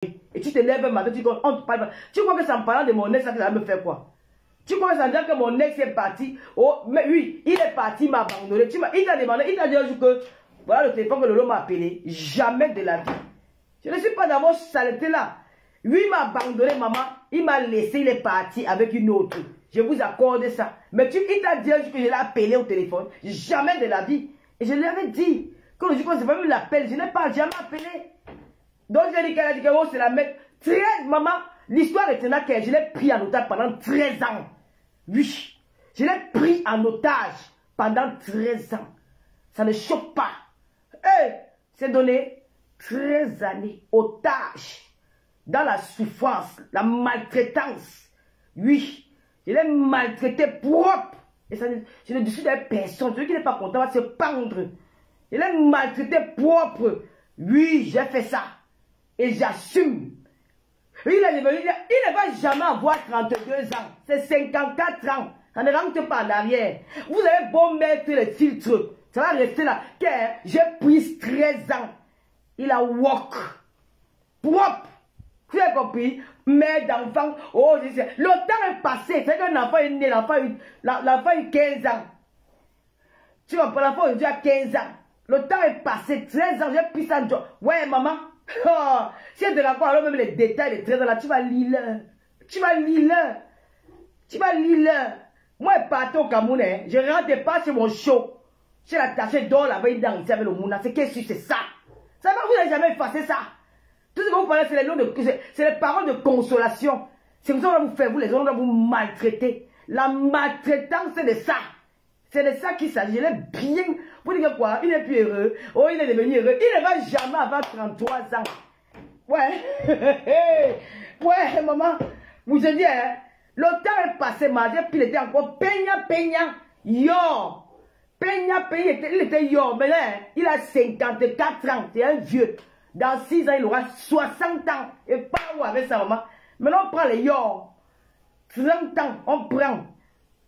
Et tu te lèves un matin, tu crois que c'est en parlant de mon ex que ça va me faire quoi? Tu crois que ça veut dire que mon ex est parti? Oh, mais oui, il est parti, il m'a abandonné. Il t'a demandé, il t'a dit un jour que voilà le téléphone que Lolo m'a appelé. Jamais de la vie. Je ne suis pas dans vos saletés là. Lui, il m'a abandonné, maman. Il m'a laissé, il est parti avec une autre. Je vous accorde ça. Mais il t'a dit un jour que je l'ai appelé au téléphone. Jamais de la vie. Et je lui avais dit, quand le jour qu'on s'est pas vu l'appel, je n'ai pas jamais appelé. Donc j'ai dit qu'elle a dit que oh, c'est la mec. 13, maman. L'histoire est là que je l'ai pris en otage pendant 13 ans. Oui. Je l'ai pris en otage pendant 13 ans. Ça ne choque pas. C'est donné 13 années otage. Dans la souffrance, la maltraitance. Oui. Je l'ai maltraité propre. Et ça, je ne suis de personne. Celui qui n'est pas content va se pendre. Je l'ai maltraité propre. Oui, j'ai fait ça. Et j'assume. Il ne va jamais avoir 32 ans. C'est 54 ans. Ça ne rentre pas en arrière. Vous avez beau mettre les filtres. Ça va rester là. J'ai pris 13 ans. Il a walk. Propre. Tu as compris? Mère d'enfant. Oh, le temps est passé. C'est qu'un enfant est né. L'enfant a 15 ans. Tu comprends? L'enfant aujourd'hui a 15 ans. Le temps est passé. 13 ans. J'ai pris ça. Ouais, maman. Oh, si elle te raconte alors même les détails de 13 ans là, tu vas lire. Tu vas lire. Tu vas lire. Moi, je partais au Cameroun. Je ne rentre pas sur mon show. J'ai l'attaché d'or là-bas, il danse avec le Mouna. C'est qu'est-ce que c'est ça? Ça va, vous n'avez jamais effacé ça. Tout ce que vous parlez, c'est les noms de, c'est les paroles de consolation. C'est comme ça qu'on va vous faire, vous les hommes, on va vous maltraiter. La maltraitance, c'est de ça. C'est de ça qu'il s'agit. Il est bien. Vous dites quoi? Il est plus heureux. Oh, il est devenu heureux. Il ne va jamais avoir 33 ans. Ouais. Ouais, maman. Vous je dis, hein, le temps est passé, ma puis il était encore peignant. Yo. Peignant, il était yo. Mais là, il a 54 ans. C'est un vieux. Dans 6 ans, il aura 60 ans. Et pas où avec sa maman. Maintenant, on prend les yo. 30 ans, on prend.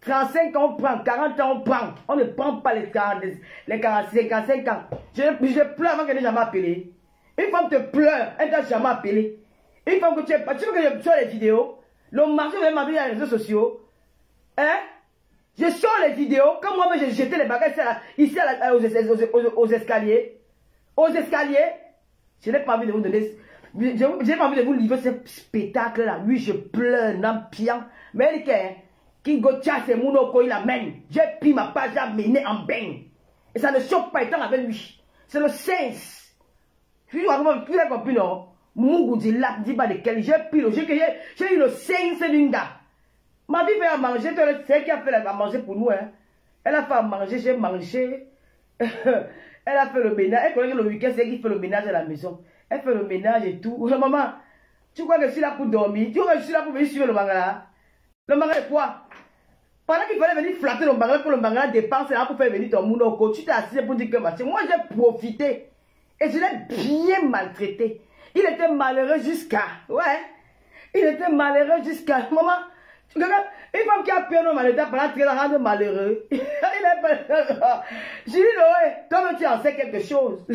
35 ans, on prend. 40 ans, on prend. On ne prend pas les 55 ans. Je pleure avant qu'elle n'ait jamais appelé. Une femme te pleure, elle t'a jamais appelé. Une femme que tu es pas. Tu veux que je sors les vidéos? Le marché va m'envoyer sur les réseaux sociaux. Hein? Je sors les vidéos. Comme moi-même, j'ai jeté les bagages ici aux escaliers. Aux escaliers. Je n'ai pas envie de vous donner. Je n'ai pas envie de vous livrer ce spectacle-là. Oui, je pleure, n'impiant. Mais elle dit qui gotia c'est mon oko, il amène. J'ai pris ma page à mener en bain. Et ça ne choque pas étant avec lui. C'est le sens. Tu as compris, non? Mougou dit là, dis pas de quel. J'ai pris le. J'ai eu le sens d'une gars. Ma vie fait à manger. C'est qui a fait à manger pour nous. Hein. Elle a fait à manger, j'ai mangé. Elle a fait le ménage. Elle connaît que le week-end, c'est elle qui fait le ménage à la maison. Elle fait le ménage et tout. Maman, tu crois que je suis là pour dormir? Tu crois que je suis là pour venir suivre le mangala? Le mangala est quoi? Pendant qu'il fallait venir flatter le mangala pour le mangala dépenser là pour faire venir ton mounoko, tu t'es assis pour dire que machin. Moi, j'ai profité. Et je l'ai bien maltraité. Il était malheureux jusqu'à. Ouais. Il était malheureux jusqu'à. Maman, tu regardes, une femme qui a peur de malheur pendant 13 ans rend malheureux. Il est malheureux. Je dis, ouais, toi tu en sais quelque chose.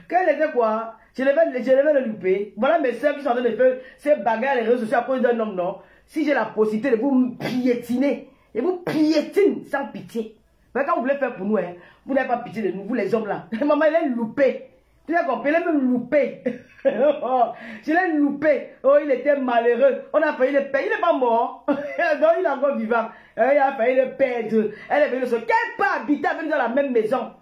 Quand elle était quoi? Je devais le louper. Voilà mes soeurs qui sont en train de faire ces bagarres les réseaux sociaux à cause d'un homme, non? Si j'ai la possibilité de vous piétiner, et vous piétine sans pitié. Mais quand vous voulez faire pour nous, hein, vous n'avez pas pitié de nous, vous les hommes là. Maman, elle est loupée. Tu as compris, elle est même loupée. Je l'ai loupé. Oh, il était malheureux. On a failli le perdre. Il n'est pas mort. Donc, il est encore vivant. Il a failli le perdre. Elle est venue sur. Quel peut habiter avec nous dans la même maison?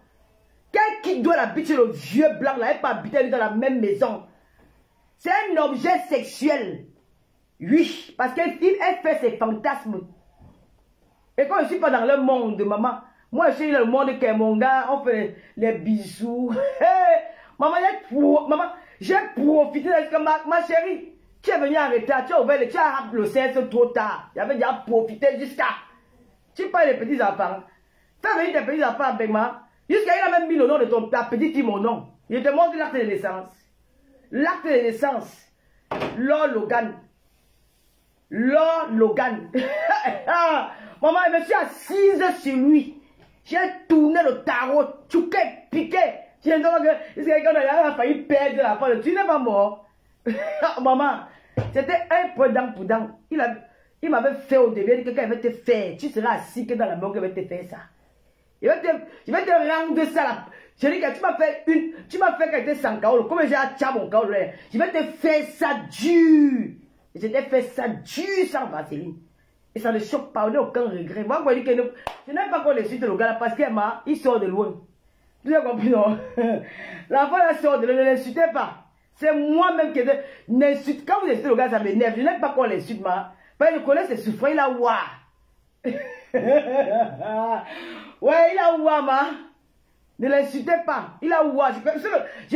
Quel qui doit habiter le vieux blanc là? Elle peut habiter avec nous dans la même maison. C'est un objet sexuel. Oui, parce qu'elle fait ses fantasmes. Et quand je ne suis pas dans le monde, maman, moi je suis dans le monde qui est mon gars, on fait les bisous. Maman, j'ai profité de ma chérie. Tu es venu en retard, tu as ouvert tu as rappelé le CS trop tard. J'avais déjà profité jusqu'à. Tu parles des petits enfants. Fais venir des petits enfants avec moi. Jusqu'à il a même mis le nom de ta petite fille, mon nom. Il te montre l'acte de naissance. L'acte de naissance. Lord Logan. Lord Logan. Maman, je me suis assise sur lui. J'ai tourné le tarot, piqué. J'ai dit que quelqu'un a failli perdre la foi. Tu n'es pas mort. Maman, c'était un peu dent pour dent. Il m'avait fait au début, il dit que quand il va te faire, tu seras assis que dans la mort qu'il va te faire ça. Je vais te rendre ça là. Je dis que tu m'as fait quelqu'un sans kaolo, comme j'ai acheté mon kaolo, je vais te faire ça dur. Je t'ai fait ça dur sans vaseline. Et ça ne choque pas, on n'a aucun regret. Moi, je dis que je n'aime pas qu'on les suite le gars là parce qu'il sort de loin. Tu as compris, non? L'enfant là sort de loin, ne l'insultez pas. C'est moi-même qui n'insulte. Quand vous insultez le gars, ça m'énerve. Je n'aime pas qu'on l'insulte, ma. Parce que je connais ses souffrances, il a ouah. Ouais, il a ouah, ma. Ne l'insultez pas. Il a ouah. Je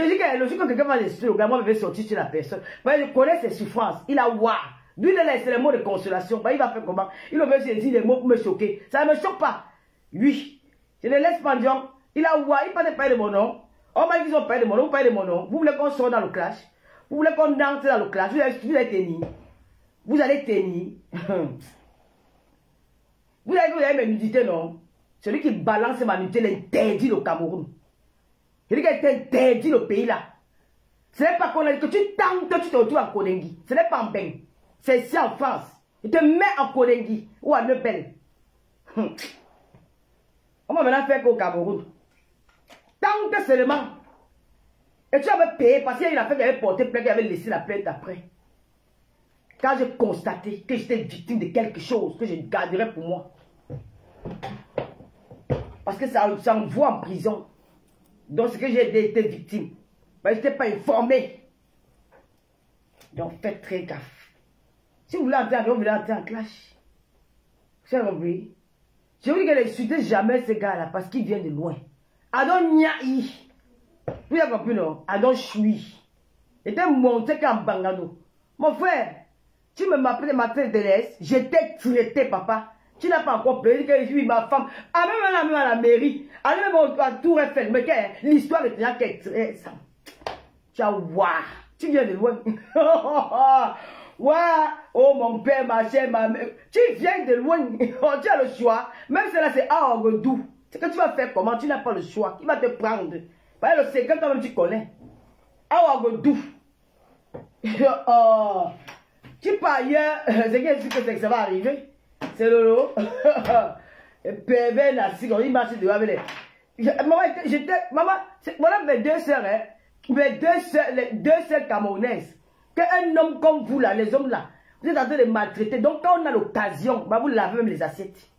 dis que logique quand quelqu'un va l'insulter le gars, moi je vais sortir sur la personne. Parce que je connais ses souffrances. Il a ouah. Lui, il laisse les mots de consolation. Bah, il va faire comment? Il va me dire des mots pour me choquer. Ça ne me choque pas. Lui, je le laisse pendiant. Il a ouah. Il ne parle pas de mon nom. On m'a dit qu'ils ont parlé de mon nom. Vous parlez de mon nom. Vous voulez qu'on sorte dans le clash? Vous voulez qu'on entre dans le clash? Vous allez tenir. Vous allez tenir. Vous avez mes nudités, non? Celui qui balance ma nudité, l'interdit le Cameroun. Celui qui interdit le pays là. Ce n'est pas qu'on a dit que tu tentes, tu te retrouves en Konengi. Ce n'est pas en bain. C'est ici en France. Il te met en Konengi ou à Nebel. On va maintenant faire qu'au Cameroun. Tente seulement. Et tu avais payé parce qu'il y a une affaire qui avait porté plainte, qui avait laissé la plainte après. Quand j'ai constaté que j'étais victime de quelque chose que je garderais pour moi. Parce que ça envoie en prison. Donc ce que j'ai été victime. Mais je n'étais pas informé. Donc faites très gaffe. Si vous voulez entrer en clash. Vous avez compris? Je vous dis que n'insultez jamais ce gars-là parce qu'il vient de loin. Adon Nyai. Vous avez compris, non? Adon Chui. J'étais monté comme Bangano. Mon frère, tu me m'appelais ma tête de l'Est. J'étais traité, papa. Tu n'as pas encore plaisir que je suis ma femme. Ah, même à la mairie. Ah, même à Tour Eiffel. Mais l'histoire est déjà qu'elle est ça. Tu as ouah. Tu viens de loin. Ouah. Oh, mon père, ma chère, ma mère. Tu viens de loin. Tu as le choix. Même si là, c'est Aouagodou. C'est que tu vas faire comment? Tu n'as pas le choix. Il va te prendre. Parce que le secret, toi-même, tu connais. Aouagodou. Oh. Tu pars ailleurs. C'est que ça va arriver. C'est Lolo. Pervers, Nassi, il marche dehors avec les. Maman, voilà mes deux sœurs, hein. Les deux sœurs camerounaises. Qu'un homme comme vous, là, les hommes là, vous êtes en train de maltraiter. Donc, quand on a l'occasion, bah, vous lavez même les assiettes.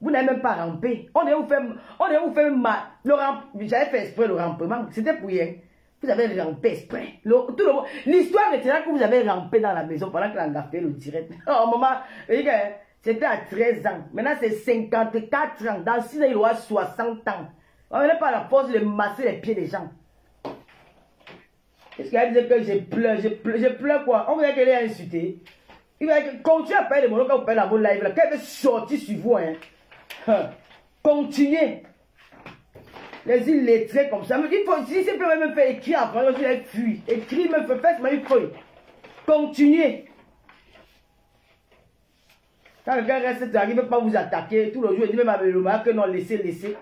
Vous n'avez même pas rampé. On est où faire mal. J'avais fait exprès le rampement. C'était pour rien. Vous avez rampé exprès. L'histoire est là que vous avez rampé dans la maison pendant que l'engafé le direct. Oh, maman, c'était à 13 ans. Maintenant, c'est 54 ans. Dans 6 ans, il aura 60 ans. On n'est pas à la force de masser les pieds des gens. Qu'est-ce qu'elle disait que je pleure quoi? On voulait qu'elle ait insulté. Il va continuer à parler de mon nom quand vous parlez dans vos lives là. Qu'elle veut sortir sur vous, hein. Continuez. Les illettrés comme ça. Il faut, si c'est peut même faire écrire en français, il fuit. Écrire, même faire mais il faut. Continuez. Quand quelqu'un reste, il ne veut pas vous attaquer. Tout le jour, il dit même avec le mal que non, laissez.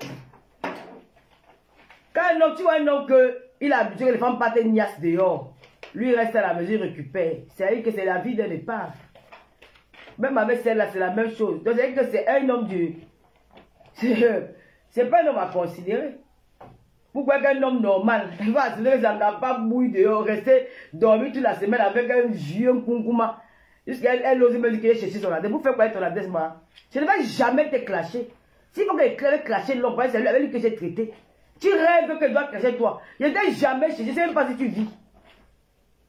Quand un homme, tu vois un homme qu'il a habitué que les femmes partent niasse dehors. Lui, il reste à la maison, il récupère. C'est-à-dire que c'est la vie de départ. Même avec celle-là, c'est la même chose. Donc, c'est-à-dire que c'est un homme du... C'est pas un homme à considérer. Pourquoi qu'un homme normal, il va se lever, ça n'a pas bouilli dehors, rester dormir toute la semaine avec un vieux kunkouma. Jusqu'elle ose me dire qu'elle est chercher son adresse. Vous faites quoi ton adresse, moi? Je ne vais jamais te clasher. S'il faut qu'elle clasher l'homme, c'est lui avec lui que j'ai traité. Tu rêves qu'elle doit clasher toi. Je ne t'ai jamais cherché. Je ne sais même pas si tu vis.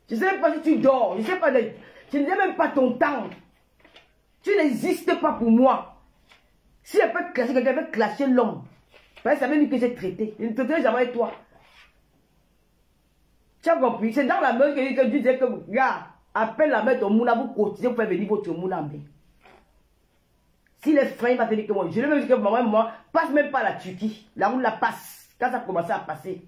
Je ne sais même pas si tu dors. Je ne sais pas. Je ne sais même pas ton temps. Tu n'existes pas pour moi. Si elle peut clasher quelqu'un, elle peut clasher l'homme. Parce que ça veut dire que j'ai traité. Je ne traiterai jamais avec toi. Tu as compris? C'est dans la main que Dieu disait que, regarde, appelle la main ton mouna, vous cotisez, vous faites venir votre mouna en bain. Si les freins va te dire que moi, je ne veux dire que moi, passe même pas la Turquie. La route la passe. Quand ça commence à passer.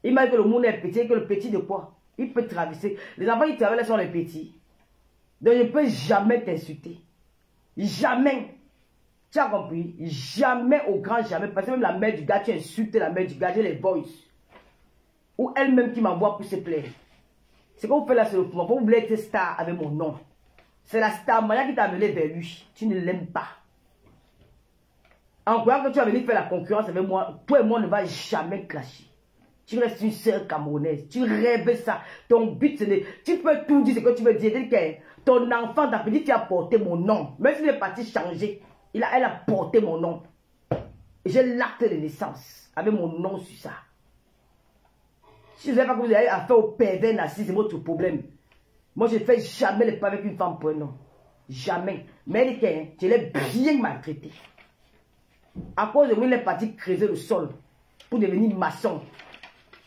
Il m'a dit que le monde est petit, que le petit de quoi? Il peut traverser. Les enfants, ils traversent sur les petits. Donc, je ne peux jamais t'insulter. Jamais. Tu as compris? Jamais au grand jamais. Parce que même la mère du gars, tu insultes la mère du gars, j'ai les boys. Ou elle-même qui m'envoie pour se plaire. Ce que vous faites là, c'est le pouvoir. Vous voulez être star avec mon nom. C'est la star Maya qui t'a amené vers lui. Tu ne l'aimes pas. En croyant que tu vas venir faire la concurrence avec moi, toi et moi ne va jamais clasher. Tu restes une sœur camerounaise. Tu rêves ça. Ton but, c'est tu peux tout dire ce que tu veux dire. Ton enfant, ta petite, tu as porté mon nom. Même s'il est parti changer, elle a porté mon nom. J'ai l'acte de naissance avec mon nom sur ça. Si vous n'avez pas que vous avez affaire au pervers narcissique, c'est votre problème. Moi, je ne fais jamais les pas avec une femme pour un homme. Jamais. Mais je l'ai bien maltraité. À cause de moi, il est parti creuser le sol pour devenir maçon.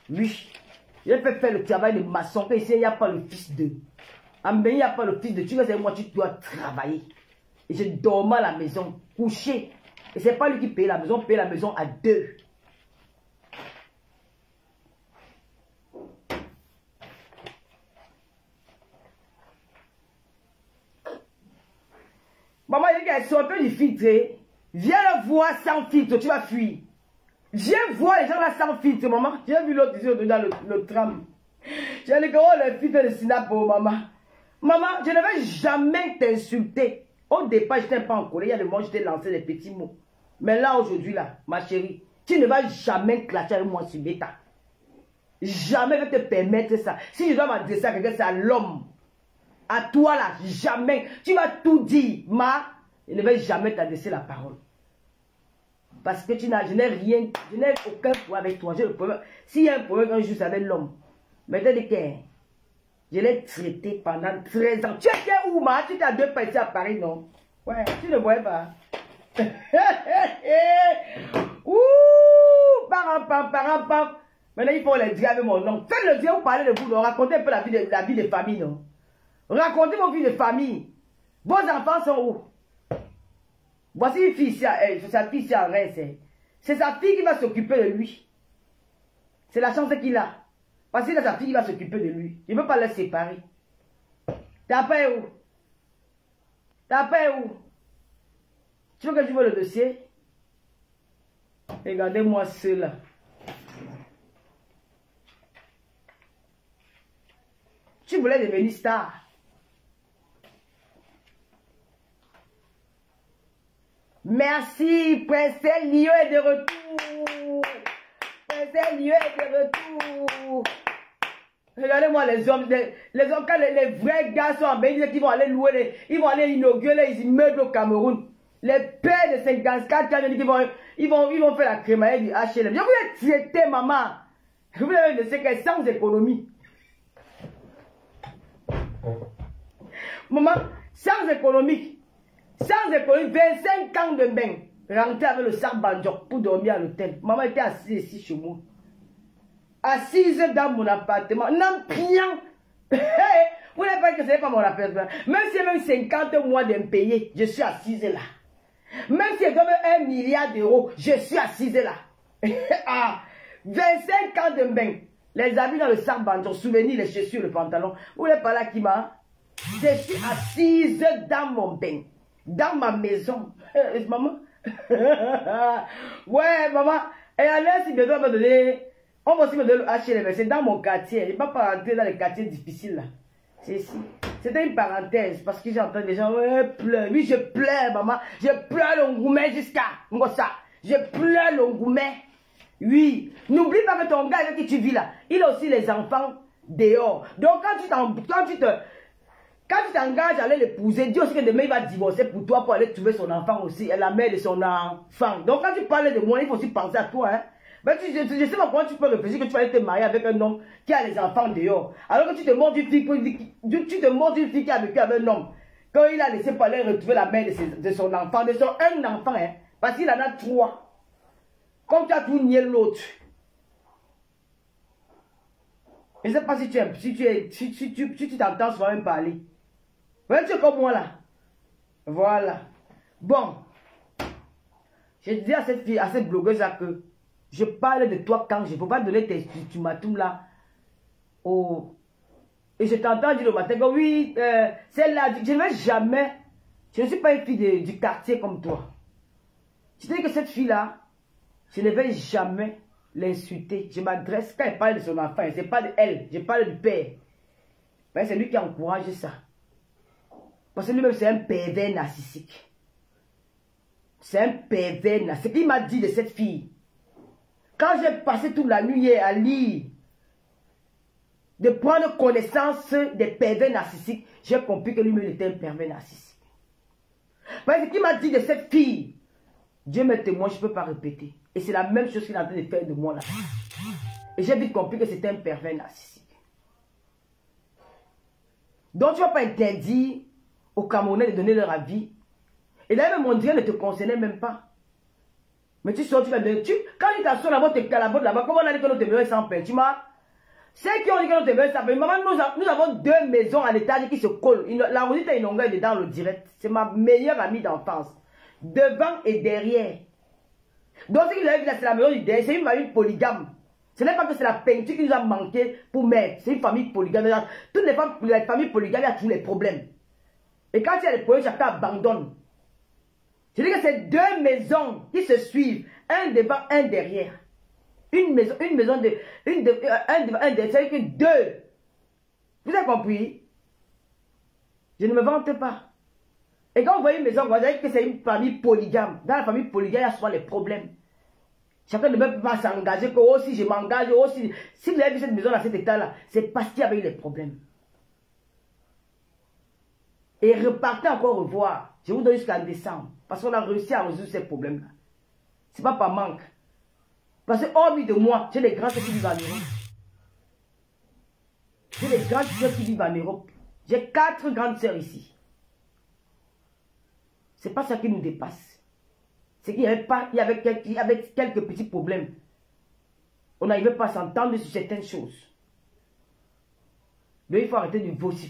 Oui. J'ai fait faire le travail de maçon. Quand ici, il n'y a pas le fils de. En Bénin, il n'y a pas le fils de. Tu restes avec moi, tu dois travailler. Et je dormais à la maison, couché. Et ce n'est pas lui qui paye la maison, on paye la maison à deux. Maman, il y a un peu du filtre. Viens le voir sans filtre, tu vas fuir. Viens voir les gens là sans filtre, maman. J'ai vu l'autre ici dans le tram. J'ai dit que oh, le filtre de Sinap pour maman. Maman, je ne vais jamais t'insulter. Au départ, je n'étais pas en colère. Il y a des moments, je t'ai lancé des petits mots. Mais là, aujourd'hui, là, ma chérie, tu ne vas jamais clasher avec moi sur bêta. Jamais je vais te permettre ça. Si je dois m'adresser à quelqu'un, c'est à l'homme. À toi, là, jamais. Tu vas tout dire. Je ne vais jamais t'adresser la parole. Parce que je n'ai rien, je n'ai aucun problème avec toi. S'il y a un problème un jour, c'est avec l'homme. Mais je l'ai traité pendant 13 ans. Tu étais où, ma? Tu étais à 2 pas ici à Paris, non? Ouais, tu ne voyais pas. Ouh, pam. Maintenant, il faut les dire avec mon nom. Faites le dire, vous parlez de vous, non? Racontez un peu la vie de famille, non? Racontez vos vies de famille. Vos enfants sont où? Voici une fille ici, sa fille ici en reste. C'est sa fille qui va s'occuper de lui. C'est la chance qu'il a. Parce qu'il a sa fille qui va s'occuper de lui. Il ne veut pas les séparer. T'as peur où? T'as peur où? Tu veux que je vois le dossier? Regardez-moi cela. Tu voulais devenir star. Merci, Princesse Lio est de retour. Princesse Lio est de retour. Regardez-moi les hommes, quand les vrais gars sont en Bénin, ils vont aller louer, ils vont aller inaugurer les immeubles au Cameroun. Les pères de 54 ans, ils vont faire la crémaillère du HLM. Je voulais traiter, maman. Je voulais laisser qu'elle sans économie. Maman, sans économique. Sans économie, 25 ans de bain. Rentrer avec le sac banjok pour dormir à l'hôtel. Maman était assise ici chez moi. Assise dans mon appartement. Non, rien. Vous n'avez pas que ce n'est pas mon appartement. Même si même 50 mois d'impayé, je suis assise là. Même si je donne 1 milliard d'euros, je suis assise là. 25 ans de bain. Les habits dans le sac banjok, souvenirs, les chaussures, le pantalon. Vous n'êtes pas là qui m'a. Je suis assise dans mon bain. Dans ma maison. Maman. Ouais, maman. Et alors, si besoin me donner, on va aussi me donner le HLM. C'est dans mon quartier. Je ne vais pas rentrer dans les quartiers difficiles là. C'est ici. C'était une parenthèse. Parce que j'entends des gens pleurer. Oui, je pleure, maman. Je pleure l'ongoumet jusqu'à ça. Je pleure l'ongoumet. Oui. N'oublie pas que ton gars avec qui tu vis là, il a aussi les enfants dehors. Donc, quand tu t'engages à aller l'épouser, dis aussi que demain il va divorcer pour toi pour aller trouver son enfant aussi, et la mère de son enfant. Donc quand tu parles de moi, il faut aussi penser à toi. Hein. Ben, je sais pas comment tu peux réfléchir que tu vas aller te marier avec un homme qui a les enfants dehors. Alors que tu te montres une fille, qui a vécu avec un homme. Quand il a laissé pour aller retrouver la mère de son enfant, un enfant, hein, parce qu'il en a 3. Comme tu as tout nié l'autre. Je ne sais pas si tu t'entends souvent même parler. Ouais, tu es comme moi là. Voilà. Bon. Je dis à cette fille, à cette blogueuse là que je parle de toi quand je ne peux pas donner tes ultimatums là. Oh. Et je t'entends dire le matin que oui, celle-là, je ne vais jamais. Je ne suis pas une fille du quartier comme toi. Je dis que cette fille là, je ne vais jamais l'insulter. Je m'adresse, quand elle parle de son enfant, je parle de elle, je parle du père. Ben, c'est lui qui encourage ça. Parce que lui-même, c'est un pervers narcissique. C'est un pervers narcissique. Il m'a dit de cette fille. Quand j'ai passé toute la nuit à lire, de prendre connaissance des pervers narcissiques, j'ai compris que lui-même était un pervers narcissique. Parce qu'il m'a dit de cette fille, Dieu me témoigne, je ne peux pas répéter. Et c'est la même chose qu'il est en train de faire de moi là. Et j'ai vite compris que c'était un pervers narcissique. Donc tu ne vas pas interdire aux Camerounais de donner leur avis. Et d'ailleurs, mon Dieu ne te concernait même pas. Mais tu sors, tu vas donner. Quand il t'assoit là-bas, tu es là-bas, comment on a dit que notre maison est sans pain? Tu m'as. Ceux qui ont dit que notre maison est sans pain. Maman, nous avons 2 maisons à l'étage qui se collent. La Rosita Inonga est dans le direct. C'est ma meilleure amie d'enfance. Devant et derrière. Donc, ce qu'il a vu là, c'est la maison du derrière. C'est une famille polygame. Ce n'est pas que c'est la peinture qui nous a manqué pour mettre. C'est une famille polygame. Toutes les familles polygames, il y a tous les problèmes. Et quand il y a des problèmes, chacun abandonne. Je dis que c'est 2 maisons qui se suivent, un devant, un derrière. Une maison de, un devant, un derrière, c'est que 2. Vous avez compris? Je ne me vante pas. Et quand vous voyez une maison, vous voyez que c'est une famille polygame. Dans la famille polygame, il y a souvent les problèmes. Chacun ne peut pas s'engager que oh, si je m'engage, oh, si vous avez vu cette maison à cet état-là, c'est parce qu'il y avait eu les problèmes. Et repartez encore revoir. Je vous donne jusqu'en décembre. Parce qu'on a réussi à résoudre ces problèmes-là. Ce n'est pas par manque. Parce que hormis de moi, j'ai des grands sœurs qui vivent en Europe. J'ai des grandes sœurs qui vivent en Europe. J'ai 4 grandes sœurs ici. Ce n'est pas ça qui nous dépasse. C'est qu'il y avait quelques petits problèmes. On n'arrivait pas à s'entendre sur certaines choses. Mais il faut arrêter de vociférer.